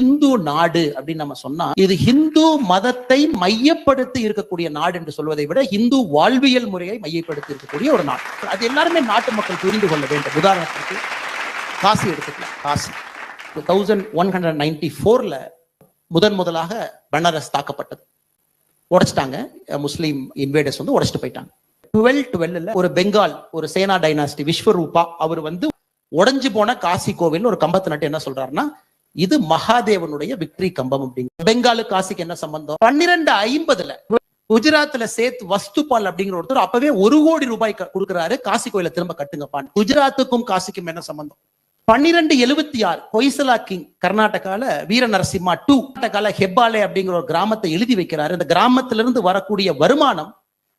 இந்து நாடு அப்படின்னு நம்ம சொன்னா இது ஹிந்து மதத்தை மையப்படுத்தி இருக்கக்கூடிய நாடு என்று சொல்வதை விட இந்து வாழ்வியல் முறையை மையப்படுத்தி இருக்கக்கூடிய ஒரு நாடு. அது எல்லாருமே நாட்டு மக்கள் புரிந்து கொள்ள வேண்டும். உதாரணத்துக்கு காசி எடுத்துக்கலாம். காசி 1194ல முதலாக பனாரஸ் தாக்கப்பட்டது. உடைச்சிட்டாங்க. முஸ்லீம் இன்வேடர்ஸ் வந்து உடைச்சிட்டு போயிட்டாங்க. 1212 ஒரு பெங்கால் ஒரு சேனா டைனாஸ்டி விஸ்வரூபா அவர் வந்து உடைஞ்சு போன காசி கோவில் ஒரு கம்பத்தை நட்டு என்ன சொல்றாருன்னா இது மகாதேவனுடைய விக்டரி கம்பம் அப்படிங்க. பெங்காலு காசிக்கு என்ன சம்பந்தம்? 1250ல குஜராத்ல சேத் வஸ்துபால் அப்படிங்கிற ஒருத்தர் அப்பவே 1 கோடி ரூபாய் கொடுக்குறாரு, காசி கோயில திரும்ப கட்டுங்கப்பான். குஜராத்துக்கும் காசிக்கும் என்ன சம்பந்தம்? 1276 ஹொய்சலா கிங் கர்நாடகால வீர நரசிம்மா 2 கர்நாடகால ஹெப்பாலே அப்படிங்கிற ஒரு கிராமத்தை எழுதி வைக்கிறாரு. இந்த கிராமத்திலிருந்து வரக்கூடிய வருமானம்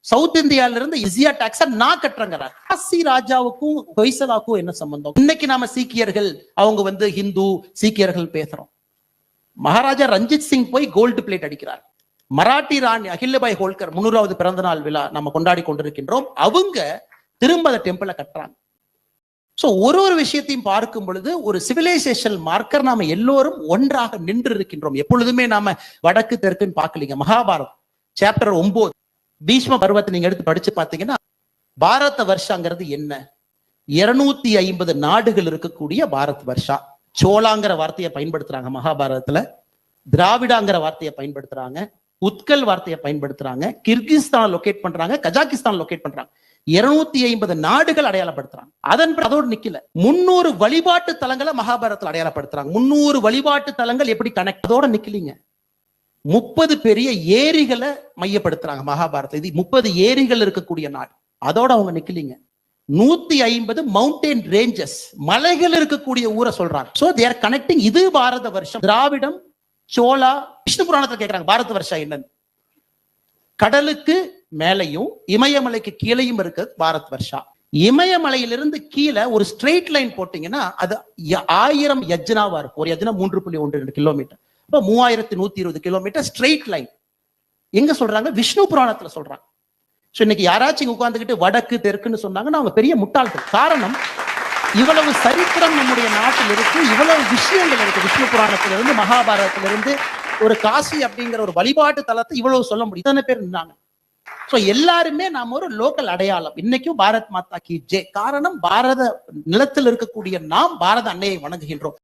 சவுத் இந்தியால இருந்து இசியா டாக்ஸ நான் கட்டுறேங்கிறார். காசி ராஜாவுக்கும் ஹொய்சலாவுக்கும் என்ன சம்பந்தம்? இன்னைக்கு நாம சீக்கியர்கள் அவங்க வந்து ஹிந்து சீக்கியர்கள் பேசுறோம். மகாராஜா ரஞ்சித் சிங் போய் கோல்டு பிளேட் அடிக்கிறார். மராட்டி ராணி அகில்யபாய் ஹோல்கர் 300வது பிறந்த நாள் விழா நம்ம கொண்டாடி கொண்டிருக்கின்றோம். அவங்க திரும்ப அந்த டெம்பிளை கட்டுறாங்க. சோ ஒரு விஷயத்தையும் பார்க்கும் பொழுது ஒரு சிவிலைசேஷன் மார்க்கர் நாம எல்லோரும் ஒன்றாக நின்று இருக்கின்றோம். எப்பொழுதுமே நாம வடக்கு தெற்குன்னு பார்க்கலீங்க. மகாபாரதம் சாப்டர் 9 பீஷ்ம பருவத்தை நீங்க எடுத்து படிச்சு பார்த்தீங்கன்னா பாரத வருஷங்கிறது என்ன? 250 நாடுகள் இருக்கக்கூடிய பாரத் வருஷா. சோளாங்கிற வார்த்தையை பயன்படுத்துறாங்க மகாபாரதத்துல, திராவிடாங்கிற வார்த்தையை பயன்படுத்துறாங்க, உத்கல் வார்த்தையை பயன்படுத்துறாங்க, கிர்கிஸ்தான் லொகேட் பண்றாங்க, கஜாகிஸ்தான் லொகேட் பண்றாங்க. 250 நாடுகள் அடையாளப்படுத்துறாங்க. அதோடு நிக்கல, 300 வழிபாட்டு தலங்களை மகாபாரதத்தில் அடையாளப்படுத்துறாங்க. 300 வழிபாட்டு தலங்கள் எப்படி கனெக்ட்? அதோட நிக்கலீங்க, 30 பெரிய ஏரிகளை மையப்படுத்துறாங்க மகாபாரதம். இது 30 ஏரிகள் இருக்கக்கூடிய நாடு. அதோட அவங்க நிக்கலீங்க, 150 மவுண்டைன் ரேஞ்சஸ் மலைகள் இருக்கக்கூடிய ஊரை சொல்றாங்க. So they are connecting. இது பாரத வருஷம். திராவிடம், சோளா, விஷ்ணு புராணத்துல கேட்கிறாங்க பாரத வருஷம் என்னன்னு. கடலுக்கு மேலையும் இமயமலைக்கு கீழையும் இருக்கு பாரத் வருஷா. இமயமலையிலிருந்து கீழே ஒரு ஸ்ட்ரெயிட் லைன் போட்டீங்கன்னா அது 1000 யஜ்னாவா இருக்கும். ஒரு யஜ்னா 3.12 கிலோமீட்டர். 3120 kilometre straight line. எங்க சொல்றாங்க? விஷ்ணு புராணத்துல சொல்றாங்க. இன்னைக்கு யாராச்சும் உட்கார்ந்துக்கிட்டு வடக்கு தெற்குன்னு சொன்னாங்கன்னா அவங்க பெரிய முட்டாள்கள். காரணம், இவ்வளவு சரித்திரம் நம்முடைய நாட்டில் இருக்கு, இவ்வளவு விஷயங்கள் இருக்கு. விஷ்ணு புராணத்திலிருந்து மகாபாரதத்திலிருந்து ஒரு காசி அப்படிங்கிற ஒரு வழிபாட்டு தலத்தை இவ்வளவு சொல்ல முடியும். இத்தனை பேர் இருந்தாங்க. சோ எல்லாருமே நாம ஒரு லோக்கல் அடையாளம். இன்னைக்கும் பாரத் மாதா கி ஜெய். காரணம், பாரத நிலத்தில் இருக்கக்கூடிய நாம் பாரத அன்னையை வணங்குகின்றோம்.